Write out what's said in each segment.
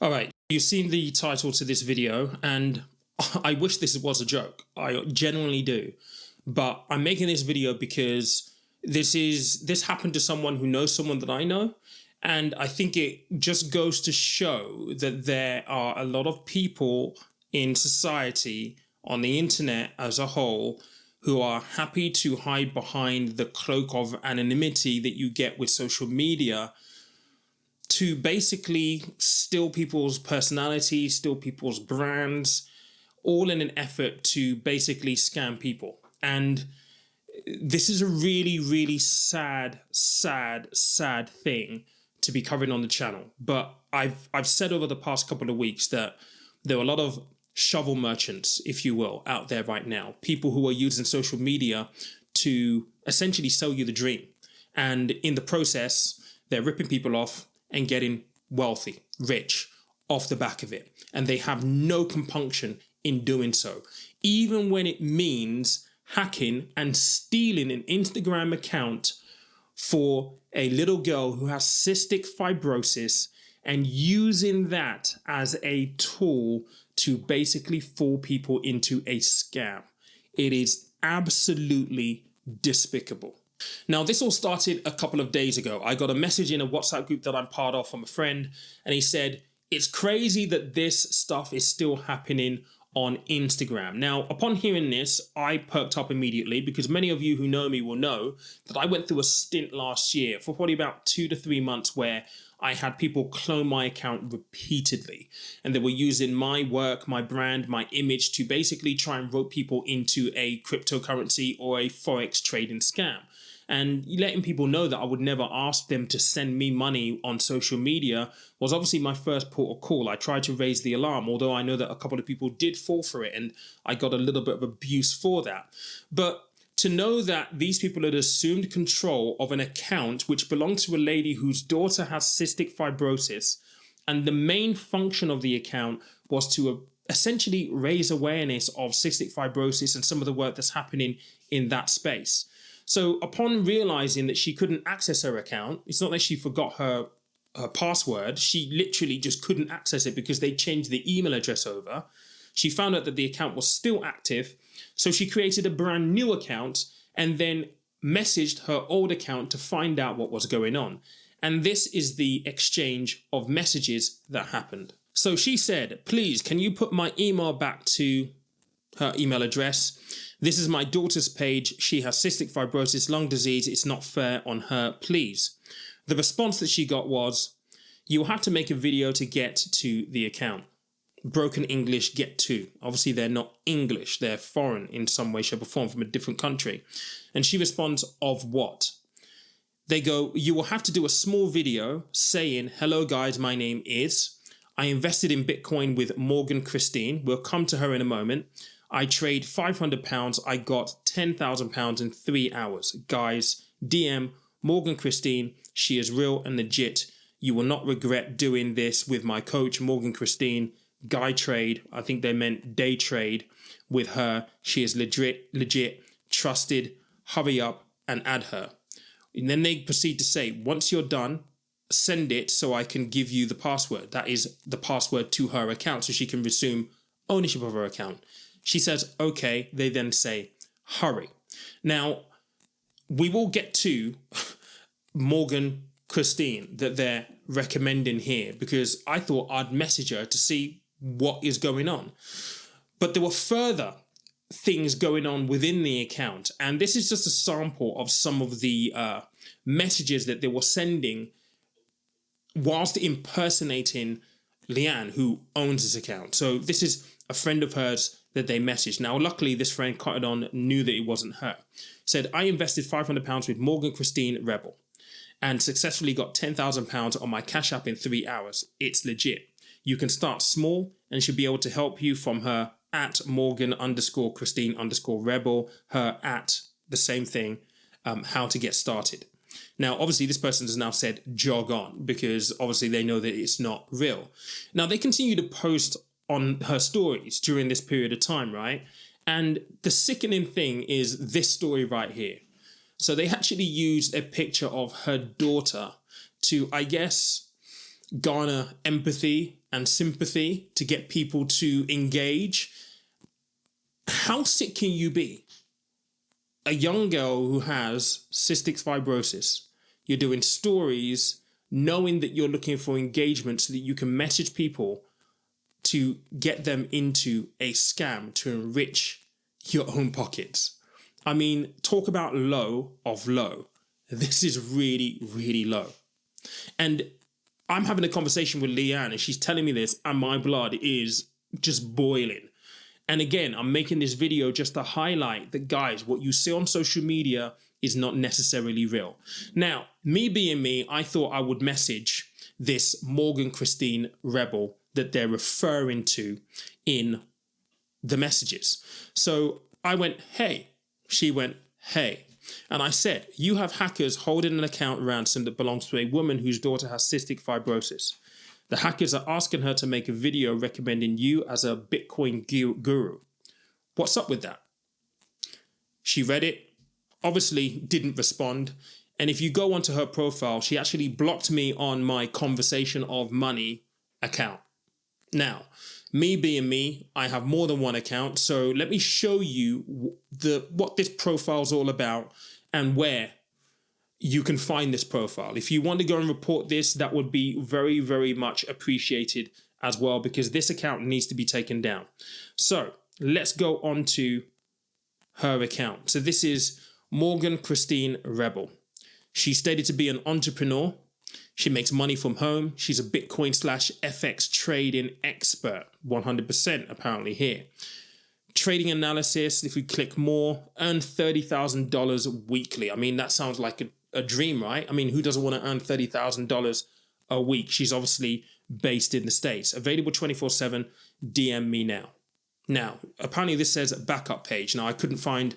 All right, you've seen the title to this video, and I wish this was a joke. I genuinely do. But I'm making this video because this happened to someone who knows someone that I know. And I think it just goes to show that there are a lot of people in society, on the internet as a whole, who are happy to hide behind the cloak of anonymity that you get with social media to basically steal people's personalities, steal people's brands, all in an effort to basically scam people. And this is a really, really sad thing to be covering on the channel. But I've said over the past couple of weeks that there are a lot of shovel merchants, if you will, out there right now. People who are using social media to essentially sell you the dream. And in the process, they're ripping people off and getting wealthy, rich off the back of it. And they have no compunction in doing so, even when it means hacking and stealing an Instagram account for a little girl who has cystic fibrosis and using that as a tool to basically fool people into a scam. It is absolutely despicable. Now, this all started a couple of days ago. I got a message in a WhatsApp group that I'm part of from a friend, and he said, it's crazy that this stuff is still happening on Instagram. Now, upon hearing this, I perked up immediately because many of you who know me will know that I went through a stint last year for probably about 2 to 3 months where I had people clone my account repeatedly, and they were using my work, my brand, my image to basically try and rope people into a cryptocurrency or a forex trading scam. And letting people know that I would never ask them to send me money on social media was obviously my first port of call. I tried to raise the alarm, although I know that a couple of people did fall for it and I got a little bit of abuse for that. But to know that these people had assumed control of an account which belonged to a lady whose daughter has cystic fibrosis, and the main function of the account was to essentially raise awareness of cystic fibrosis and some of the work that's happening in that space. So upon realizing that she couldn't access her account, it's not that she forgot her password, she literally just couldn't access it because they changed the email address over. She found out that the account was still active, so she created a brand new account and then messaged her old account to find out what was going on. And this is the exchange of messages that happened. So she said, please, can you put my email back to her email address? This is my daughter's page. She has cystic fibrosis, lung disease. It's not fair on her, please. The response that she got was, you'll have to make a video to get to the account. Broken English, get to. Obviously, they're not English. They're foreign in some way, shape or form from a different country. And she responds, of what? They go, you will have to do a small video saying, hello guys, my name is. I invested in Bitcoin with Morgan Christine. We'll come to her in a moment. I trade £500. I got £10,000 in 3 hours. Guys, DM Morgan Christine. She is real and legit. You will not regret doing this with my coach, Morgan Christine. Guy trade. I think they meant day trade with her. She is legit, trusted. Hurry up and add her. And then they proceed to say, once you're done, send it so I can give you the password. That is the password to her account so she can resume ownership of her account. She says, okay. They then say, hurry. Now, we will get to Morgan Christine that they're recommending here because I thought I'd message her to see what is going on. But there were further things going on within the account. And this is just a sample of some of the messages that they were sending whilst impersonating Leanne, who owns this account. So this is a friend of hers that they messaged. Now, luckily, this friend caught on, knew that it wasn't her. Said, I invested £500 with Morgan Christine Rebel and successfully got £10,000 on my Cash App in 3 hours. It's legit. You can start small and she'll be able to help you from her at Morgan_Christine_Rebel, her at the same thing, how to get started. Now, obviously, this person has now said jog on because obviously they know that it's not real. Now, they continue to post on her stories during this period of time, right? And the sickening thing is this story right here. So they actually used a picture of her daughter to, I guess, garner empathy and sympathy to get people to engage. How sick can you be? A young girl who has cystic fibrosis, you're doing stories knowing that you're looking for engagement so that you can message people to get them into a scam to enrich your own pockets. I mean, talk about low of low. This is really, really low. And I'm having a conversation with Leanne and she's telling me this and my blood is just boiling. And again, I'm making this video just to highlight that, guys, what you see on social media is not necessarily real. Now, me being me, I thought I would message this Morgan Christine Rebel that they're referring to in the messages. So I went, hey. She went, hey. And I said, you have hackers holding an account ransom that belongs to a woman whose daughter has cystic fibrosis. The hackers are asking her to make a video recommending you as a Bitcoin guru. What's up with that? She read it, obviously didn't respond. And if you go onto her profile, she actually blocked me on my Conversation of Money account. Now, me being me, I have more than one account. So let me show you what this profile is all about and where you can find this profile. If you want to go and report this, that would be very, very much appreciated as well, because this account needs to be taken down. So let's go on to her account. So this is Morgan Christine Rebel. She's stated to be an entrepreneur. She makes money from home. She's a Bitcoin/FX trading expert, 100% apparently here. Trading analysis, if we click more, earn $30,000 weekly. I mean, that sounds like a dream, right? I mean, who doesn't want to earn $30,000 a week? She's obviously based in the States. Available 24/7, DM me now. Now, apparently this says backup page. Now, I couldn't find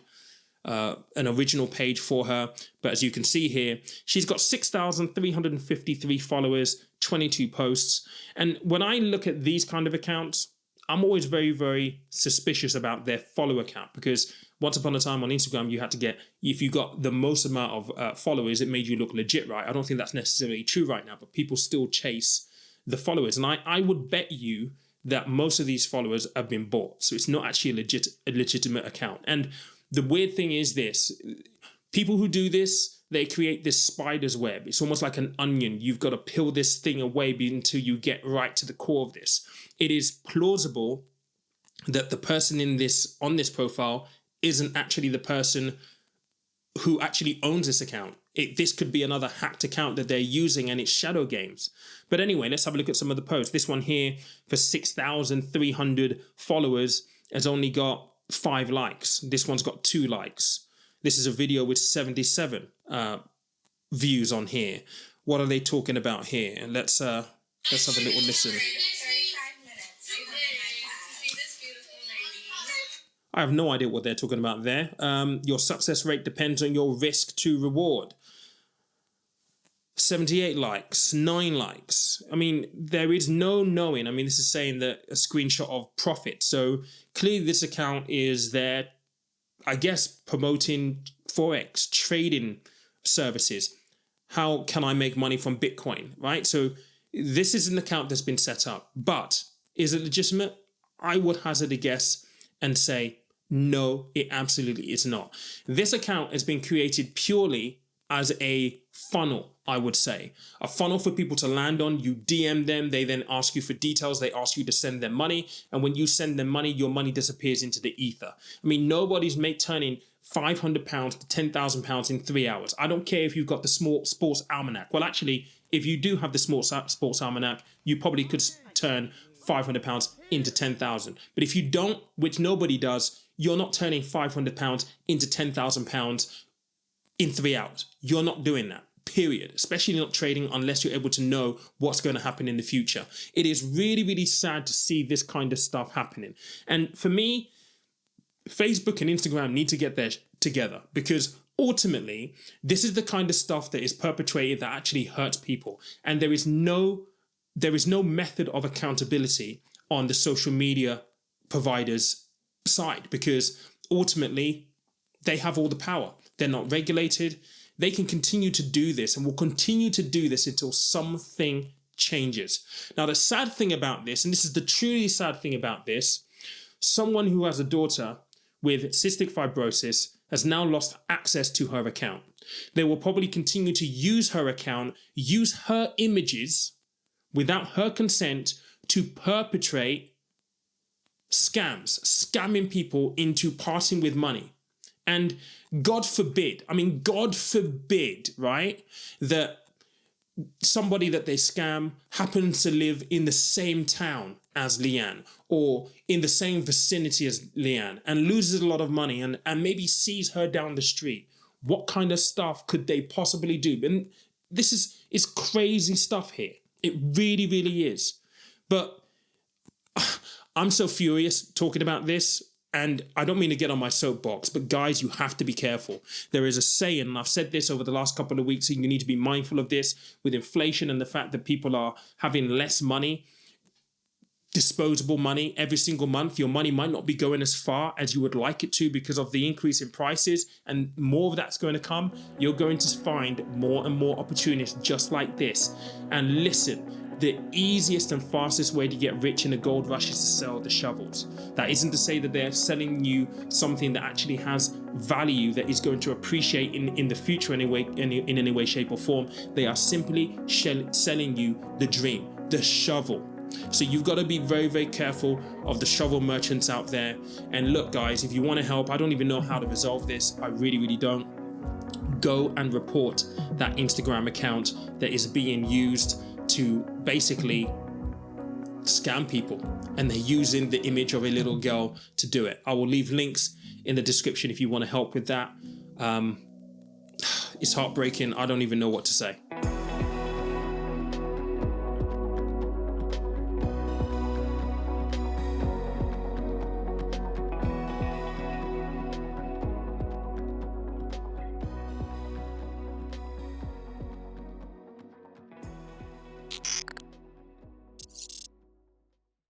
an original page for her, but as you can see here, she's got 6,353 followers, 22 posts. And when I look at these kind of accounts, I'm always very, very suspicious about their follower count, because once upon a time on Instagram, you had to get, if you got the most amount of followers, it made you look legit, right? I don't think that's necessarily true right now, but people still chase the followers. And I would bet you that most of these followers have been bought. So it's not actually a legitimate account. And the weird thing is this, people who do this, they create this spider's web. It's almost like an onion. You've got to peel this thing away until you get right to the core of this. It is plausible that the person on this profile isn't actually the person who actually owns this account. This could be another hacked account that they're using and it's shadow games. But anyway, let's have a look at some of the posts. This one here for 6,300 followers has only got 5 likes. This one's got 2 likes. This is a video with 77 views on here. What are they talking about here? And let's have a little listen. I have no idea what they're talking about there. Your success rate depends on your risk to reward. 78 likes, 9 likes. I mean, there is no knowing. I mean, this is saying that a screenshot of profit. So clearly this account is there, I guess, promoting Forex trading services. How can I make money from Bitcoin, right? So this is an account that's been set up, but is it legitimate? I would hazard a guess and say, no, it absolutely is not. This account has been created purely as a funnel, I would say. A funnel for people to land on. You DM them, they then ask you for details, they ask you to send them money, and when you send them money, your money disappears into the ether. I mean, nobody's turning £500 to £10,000 in 3 hours. I don't care if you've got the small sports almanac. Well, actually, if you do have the small sports almanac, you probably could turn £500 into 10,000. But if you don't, which nobody does, you're not turning £500 into £10,000 in 3 hours. You're not doing that, period. Especially not trading unless you're able to know what's going to happen in the future. It is really, really sad to see this kind of stuff happening. And for me, Facebook and Instagram need to get their together, because ultimately, this is the kind of stuff that is perpetrated that actually hurts people. And there is no method of accountability on the social media providers' side, because ultimately they have all the power. They're not regulated. They can continue to do this and will continue to do this until something changes. Now, the sad thing about this, and this is the truly sad thing about this, someone who has a daughter with cystic fibrosis has now lost access to her account. They will probably continue to use her account, use her images without her consent to perpetrate scams, scamming people into parting with money. And God forbid, God forbid, right, that somebody that they scam happens to live in the same town as Leanne or in the same vicinity as Leanne and loses a lot of money and maybe sees her down the street. What kind of stuff could they possibly do? And this is crazy stuff here. It really, really is. But I'm so furious talking about this, and I don't mean to get on my soapbox, but guys, you have to be careful. There is a saying, and I've said this over the last couple of weeks, and you need to be mindful of this with inflation and the fact that people are having less money, disposable money every single month. Your money might not be going as far as you would like it to because of the increase in prices, and more of that's going to come. You're going to find more and more opportunities just like this. And listen, the easiest and fastest way to get rich in a gold rush is to sell the shovels. That isn't to say that they're selling you something that actually has value that is going to appreciate in the future in any way, shape or form. They are simply selling you the dream, the shovel. So you've got to be very, very careful of the shovel merchants out there. And look, guys, if you want to help, I don't even know how to resolve this. I really, really don't. Go and report that Instagram account that is being used to basically scam people, and they're using the image of a little girl to do it. I will leave links in the description if you want to help with that. It's heartbreaking. I don't even know what to say.